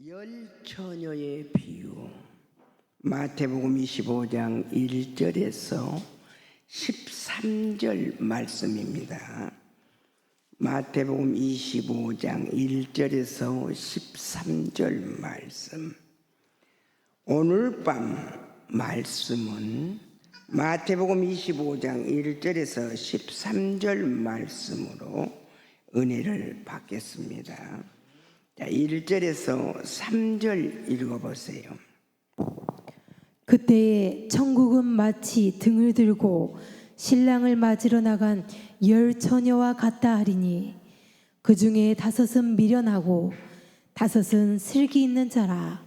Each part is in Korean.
열 처녀의 비유, 마태복음 25장 1절에서 13절 말씀입니다. 마태복음 25장 1절에서 13절 말씀. 오늘 밤 말씀은 마태복음 25장 1절에서 13절 말씀으로 은혜를 받겠습니다. 자, 1절에서 3절 읽어보세요. 그때에 천국은 마치 등을 들고 신랑을 맞으러 나간 열 처녀와 같다 하리니 그 중에 다섯은 미련하고 다섯은 슬기 있는 자라.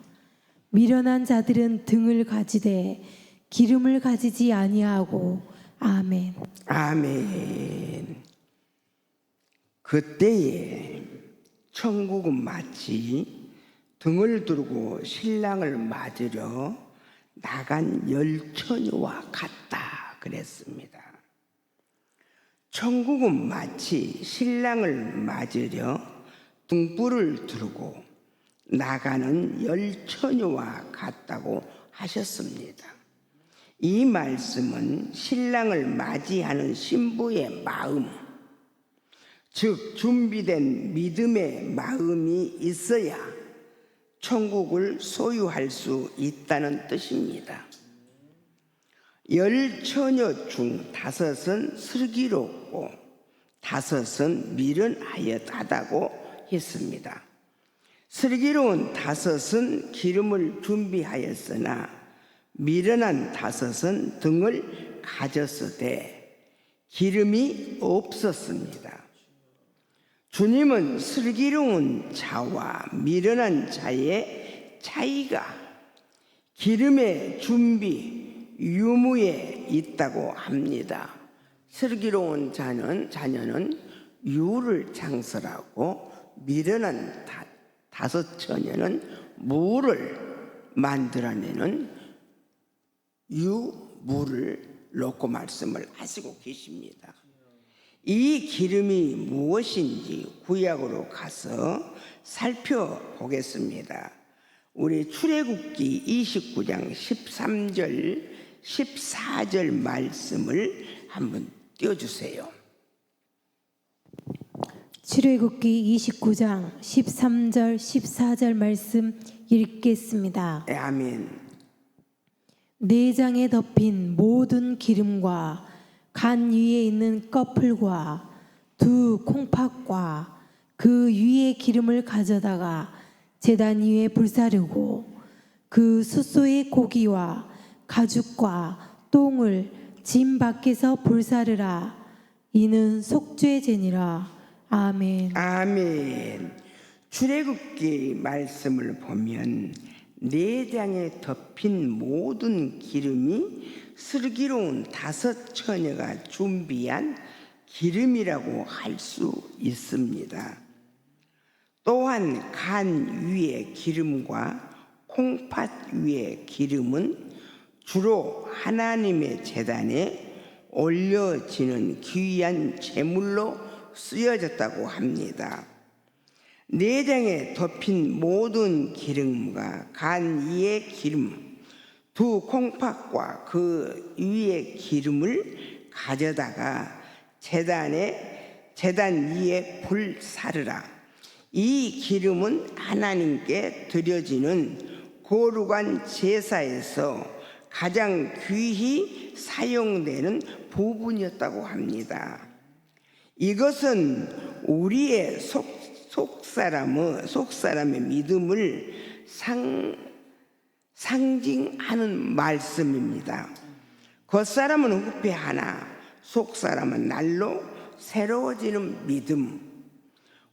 미련한 자들은 등을 가지되 기름을 가지지 아니하고. 아멘. 아멘. 그때에 천국은 마치 등을 들고 신랑을 맞으러 나간 열 처녀와 같다 그랬습니다. 천국은 마치 신랑을 맞으려 등불을 들고 나가는 열 처녀와 같다고 하셨습니다. 이 말씀은 신랑을 맞이하는 신부의 마음, 즉 준비된 믿음의 마음이 있어야 천국을 소유할 수 있다는 뜻입니다. 열 처녀 중 다섯은 슬기롭고 다섯은 미련하였다고 했습니다. 슬기로운 다섯은 기름을 준비하였으나 미련한 다섯은 등을 가졌으되 기름이 없었습니다. 주님은 슬기로운 자와 미련한 자의 차이가 기름의 준비, 유무에 있다고 합니다. 슬기로운 자녀는 유를 장설하고 미련한 다섯 처녀는 무를 만들어내는 유무를 놓고 말씀을 하시고 계십니다. 이 기름이 무엇인지 구약으로 가서 살펴보겠습니다. 우리 출애굽기 29장 13절 14절 말씀을 한번 띄워주세요. 출애굽기 29장 13절 14절 말씀 읽겠습니다. 아멘. 내장에 덮인 모든 기름과 간 위에 있는 꺼풀과 두 콩팥과 그 위에 기름을 가져다가 제단 위에 불사르고 그 숫소의 고기와 가죽과 똥을 짐 밖에서 불사르라. 이는 속죄제니라. 아멘. 아멘. 출애굽기 말씀을 보면 내장에 덮인 모든 기름이 슬기로운 다섯 처녀가 준비한 기름이라고 할 수 있습니다. 또한 간 위의 기름과 콩팥 위의 기름은 주로 하나님의 제단에 올려지는 귀한 제물로 쓰여졌다고 합니다. 내장에 덮인 모든 기름과 간 위의 기름, 두 콩팥과 그 위의 기름을 가져다가 제단 위에 불사르라. 이 기름은 하나님께 드려지는 거룩한 제사에서 가장 귀히 사용되는 부분이었다고 합니다. 이것은 우리의 속사람의 믿음을 상징하는 말씀입니다. 겉사람은 후패하나 속사람은 날로 새로워지는 믿음,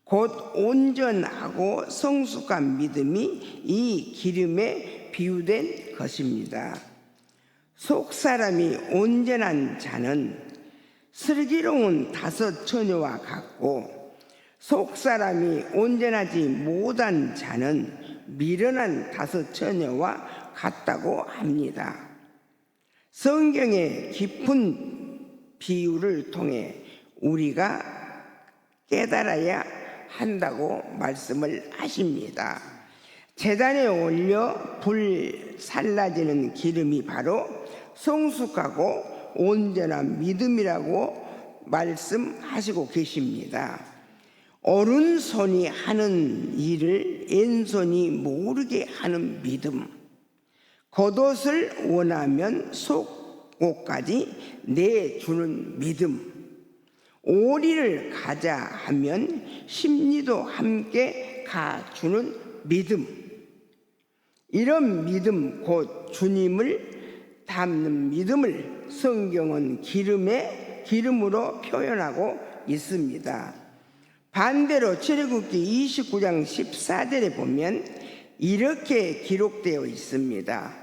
곧 온전하고 성숙한 믿음이 이 기름에 비유된 것입니다. 속사람이 온전한 자는 슬기로운 다섯 처녀와 같고 속사람이 온전하지 못한 자는 미련한 다섯 처녀와 같다고 합니다. 성경의 깊은 비유를 통해 우리가 깨달아야 한다고 말씀을 하십니다. 제단에 올려 불 살라지는 기름이 바로 성숙하고 온전한 믿음이라고 말씀하시고 계십니다. 오른손이 하는 일을 왼손이 모르게 하는 믿음, 겉옷을 원하면 속옷까지 내주는 믿음, 오리를 가자 하면 심리도 함께 가주는 믿음, 이런 믿음 곧 주님을 닮는 믿음을 성경은 기름으로 표현하고 있습니다. 반대로 출애굽기 29장 14절에 보면 이렇게 기록되어 있습니다.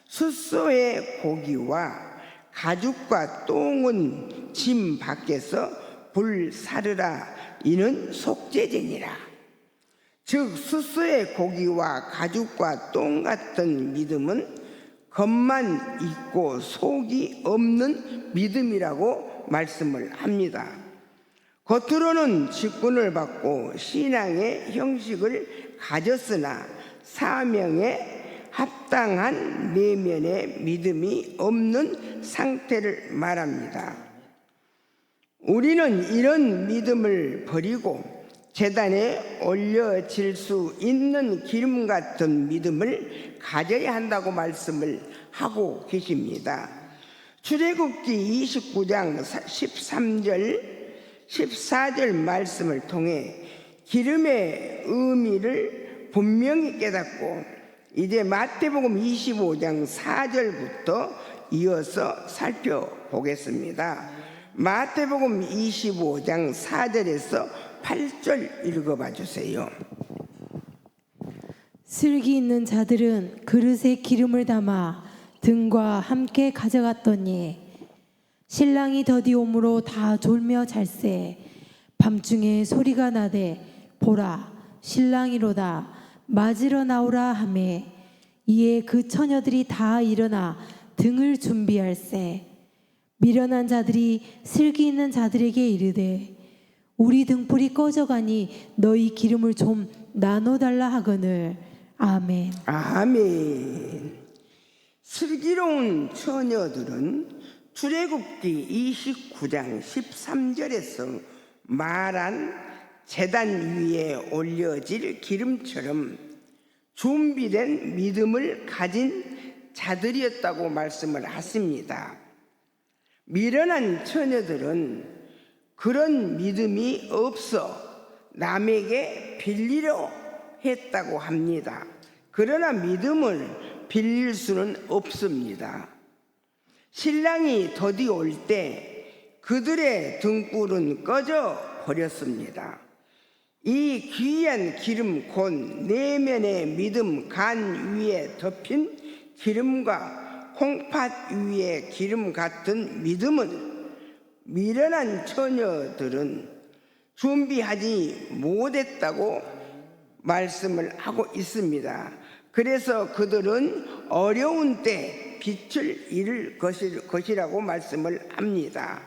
숫소의 고기와 가죽과 똥은 짐 밖에서 불사르라. 이는 속죄제니라. 즉 숫소의 고기와 가죽과 똥 같은 믿음은 겉만 있고 속이 없는 믿음이라고 말씀을 합니다. 겉으로는 직분을 받고 신앙의 형식을 가졌으나 사명에 합당한 내면의 믿음이 없는 상태를 말합니다. 우리는 이런 믿음을 버리고 제단에 올려질 수 있는 기름 같은 믿음을 가져야 한다고 말씀을 하고 계십니다. 출애굽기 29장 13절 14절 말씀을 통해 기름의 의미를 분명히 깨닫고 이제 마태복음 25장 4절부터 이어서 살펴보겠습니다. 마태복음 25장 4절에서 8절 읽어봐 주세요. 슬기 있는 자들은 그릇에 기름을 담아 등과 함께 가져갔더니 신랑이 더디 오므로 다 졸며 잘세. 밤중에 소리가 나되 보라 신랑이로다 맞으러 나오라 하매 이에 그 처녀들이 다 일어나 등을 준비할세. 미련한 자들이 슬기 있는 자들에게 이르되 우리 등불이 꺼져가니 너희 기름을 좀 나눠달라 하거늘. 아멘. 아멘. 슬기로운 처녀들은 출애굽기 29장 13절에서 말한 제단 위에 올려질 기름처럼 준비된 믿음을 가진 자들이었다고 말씀을 하십니다. 미련한 처녀들은 그런 믿음이 없어 남에게 빌리려 했다고 합니다. 그러나 믿음을 빌릴 수는 없습니다. 신랑이 더디 올 때 그들의 등불은 꺼져 버렸습니다. 이 귀한 기름 곧 내면의 믿음 간 위에 덮인 기름과 콩팥 위에 기름 같은 믿음은 미련한 처녀들은 준비하지 못했다고 말씀을 하고 있습니다. 그래서 그들은 어려운 때 빛을 잃을 것이라고 말씀을 합니다.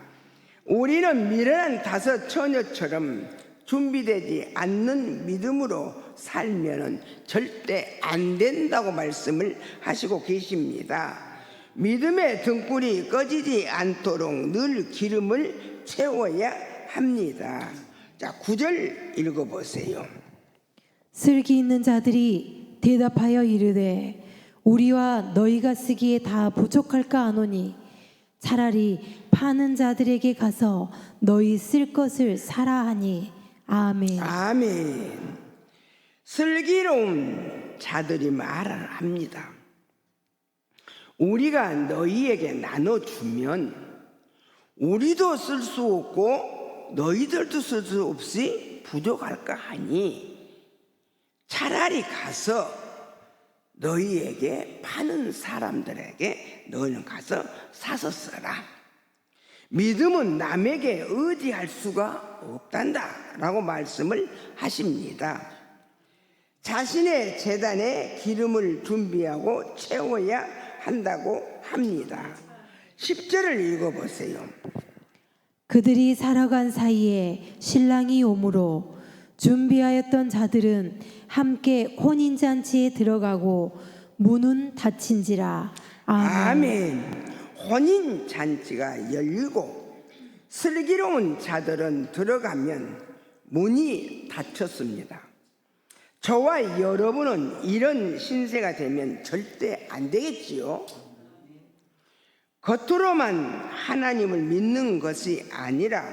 우리는 미련한 다섯 처녀처럼 준비되지 않는 믿음으로 살면은 절대 안 된다고 말씀을 하시고 계십니다. 믿음의 등불이 꺼지지 않도록 늘 기름을 채워야 합니다. 자, 9절 읽어보세요. 슬기 있는 자들이 대답하여 이르되 우리와 너희가 쓰기에 다 부족할까 하노니 차라리 파는 자들에게 가서 너희 쓸 것을 사라 하니. 아멘. 아멘. 슬기로운 자들이 말을 합니다. 우리가 너희에게 나눠주면 우리도 쓸 수 없고 너희들도 쓸 수 없이 부족할까 하니 차라리 가서 너희에게 파는 사람들에게 너희는 가서 사서 써라. 믿음은 남에게 의지할 수가 없단다 라고 말씀을 하십니다. 자신의 제단에 기름을 준비하고 채워야 한다고 합니다. 10절을 읽어보세요. 그들이 살아간 사이에 신랑이 오므로 준비하였던 자들은 함께 혼인잔치에 들어가고 문은 닫힌지라. 아멘. 혼인 잔치가 열리고 슬기로운 자들은 들어가면 문이 닫혔습니다. 저와 여러분은 이런 신세가 되면 절대 안 되겠지요. 겉으로만 하나님을 믿는 것이 아니라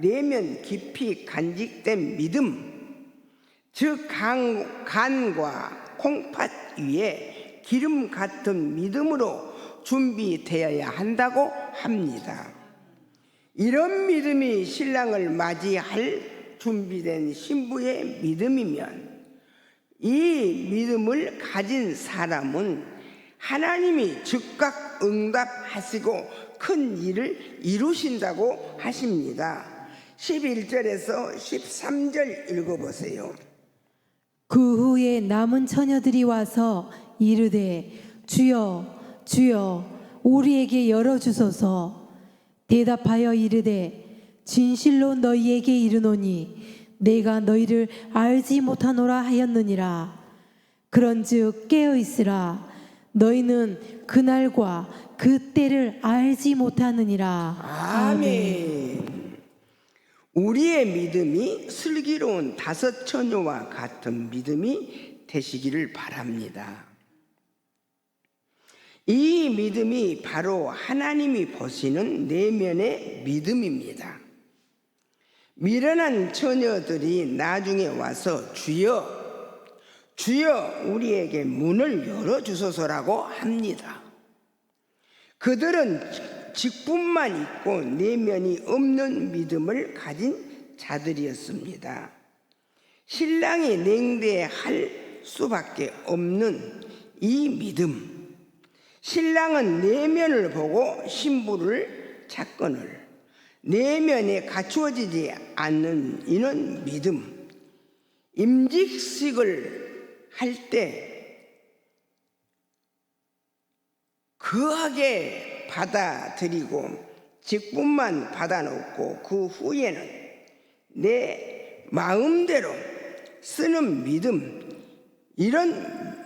내면 깊이 간직된 믿음, 즉 간과 콩팥 위에 기름 같은 믿음으로 준비되어야 한다고 합니다. 이런 믿음이 신랑을 맞이할 준비된 신부의 믿음이면 이 믿음을 가진 사람은 하나님이 즉각 응답하시고 큰 일을 이루신다고 하십니다. 11절에서 13절 읽어보세요. 그 후에 남은 처녀들이 와서 이르되 주여 주여 우리에게 열어주소서. 대답하여 이르되 진실로 너희에게 이르노니 내가 너희를 알지 못하노라 하였느니라. 그런즉 깨어있으라. 너희는 그날과 그 때를 알지 못하느니라. 아멘. 우리의 믿음이 슬기로운 다섯 처녀와 같은 믿음이 되시기를 바랍니다. 이 믿음이 바로 하나님이 보시는 내면의 믿음입니다. 미련한 처녀들이 나중에 와서 주여 주여 우리에게 문을 열어주소서라고 합니다. 그들은 직분만 있고 내면이 없는 믿음을 가진 자들이었습니다. 신랑이 냉대할 수밖에 없는 이 믿음, 신랑은 내면을 보고 신부를 찾거늘 내면에 갖추어지지 않는 이는 믿음, 임직식을 할 때 거하게 받아들이고 직분만 받아놓고 그 후에는 내 마음대로 쓰는 믿음, 이런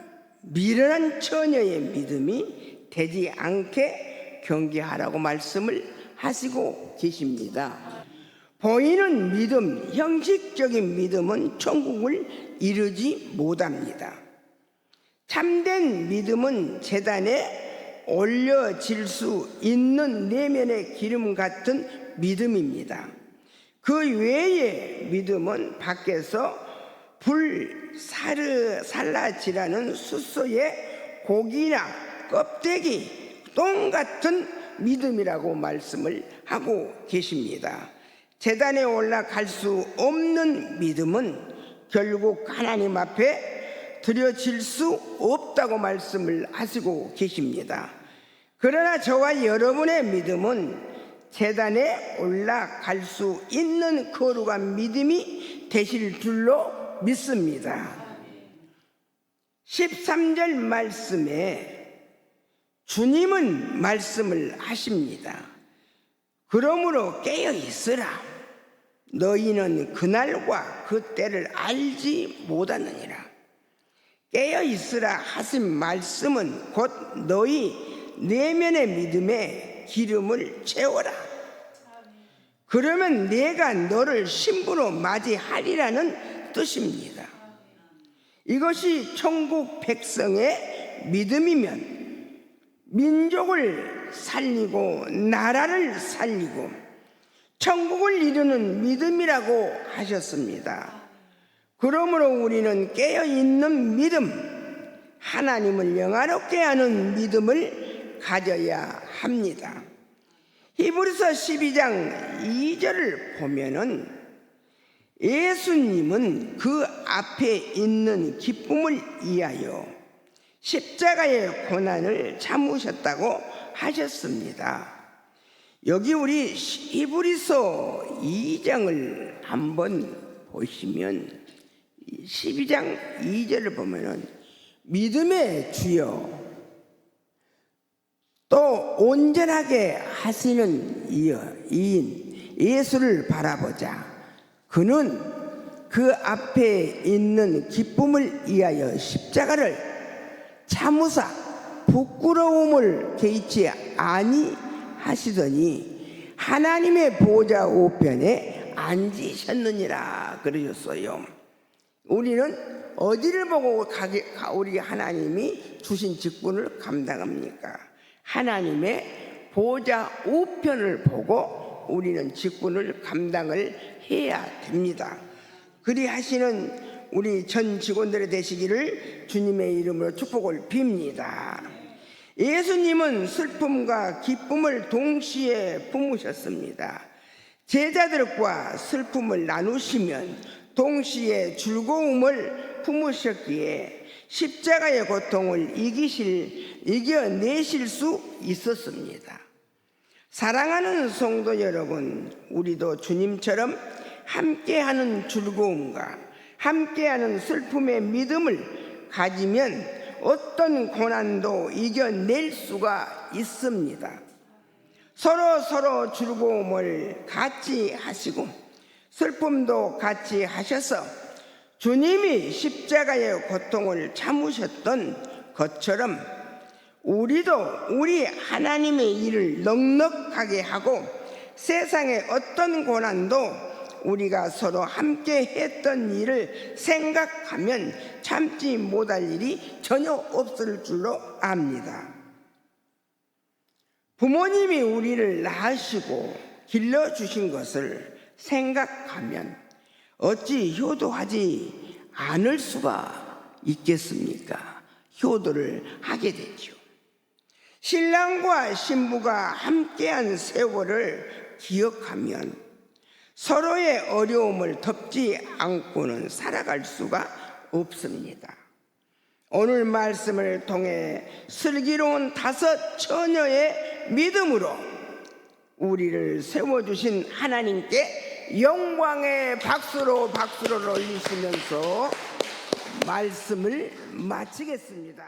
미련한 처녀의 믿음이 되지 않게 경계하라고 말씀을 하시고 계십니다. 보이는 믿음, 형식적인 믿음은 천국을 이루지 못합니다. 참된 믿음은 제단에 올려질 수 있는 내면의 기름 같은 믿음입니다. 그 외의 믿음은 밖에서 살라지라는 숫소의 고기나 껍데기, 똥 같은 믿음이라고 말씀을 하고 계십니다. 제단에 올라갈 수 없는 믿음은 결국 하나님 앞에 드려질 수 없다고 말씀을 하시고 계십니다. 그러나 저와 여러분의 믿음은 제단에 올라갈 수 있는 거룩한 믿음이 되실 줄로 믿습니다. 13절 말씀에 주님은 말씀을 하십니다. 그러므로 깨어 있으라. 너희는 그날과 그 때를 알지 못하느니라. 깨어 있으라 하신 말씀은 곧 너희 내면의 믿음에 기름을 채워라. 그러면 내가 너를 신부로 맞이하리라는 뜻입니다. 이것이 천국 백성의 믿음이면 민족을 살리고 나라를 살리고 천국을 이루는 믿음이라고 하셨습니다. 그러므로 우리는 깨어있는 믿음, 하나님을 영화롭게 하는 믿음을 가져야 합니다. 히브리서 12장 2절을 보면은 예수님은 그 앞에 있는 기쁨을 위하여 십자가의 고난을 참으셨다고 하셨습니다. 여기 우리 히브리서 2장을 한번 보시면 12장 2절을 보면은 믿음의 주여 또 온전하게 하시는 이인 예수를 바라보자. 그는 그 앞에 있는 기쁨을 위하여 십자가를 참으사 부끄러움을 개의치 아니하시더니 하나님의 보좌 우편에 앉으셨느니라 그러셨어요. 우리는 어디를 보고 우리 하나님이 주신 직분을 감당합니까? 하나님의 보좌 우편을 보고 우리는 직분을 감당을 해야 됩니다. 그리하시는 우리 전 직원들이 되시기를 주님의 이름으로 축복을 빕니다. 예수님은 슬픔과 기쁨을 동시에 품으셨습니다. 제자들과 슬픔을 나누시면 동시에 즐거움을 품으셨기에 십자가의 고통을 이겨내실 수 있었습니다. 사랑하는 성도 여러분, 우리도 주님처럼 함께하는 즐거움과 함께하는 슬픔의 믿음을 가지면 어떤 고난도 이겨낼 수가 있습니다. 서로 즐거움을 같이 하시고 슬픔도 같이 하셔서 주님이 십자가의 고통을 참으셨던 것처럼 우리도 우리 하나님의 일을 넉넉하게 하고 세상의 어떤 고난도 우리가 서로 함께 했던 일을 생각하면 참지 못할 일이 전혀 없을 줄로 압니다. 부모님이 우리를 낳으시고 길러주신 것을 생각하면 어찌 효도하지 않을 수가 있겠습니까? 효도를 하게 되죠. 신랑과 신부가 함께한 세월을 기억하면 서로의 어려움을 덮지 않고는 살아갈 수가 없습니다. 오늘 말씀을 통해 슬기로운 5 처녀의 믿음으로 우리를 세워주신 하나님께 영광의 박수로 올리시면서 말씀을 마치겠습니다.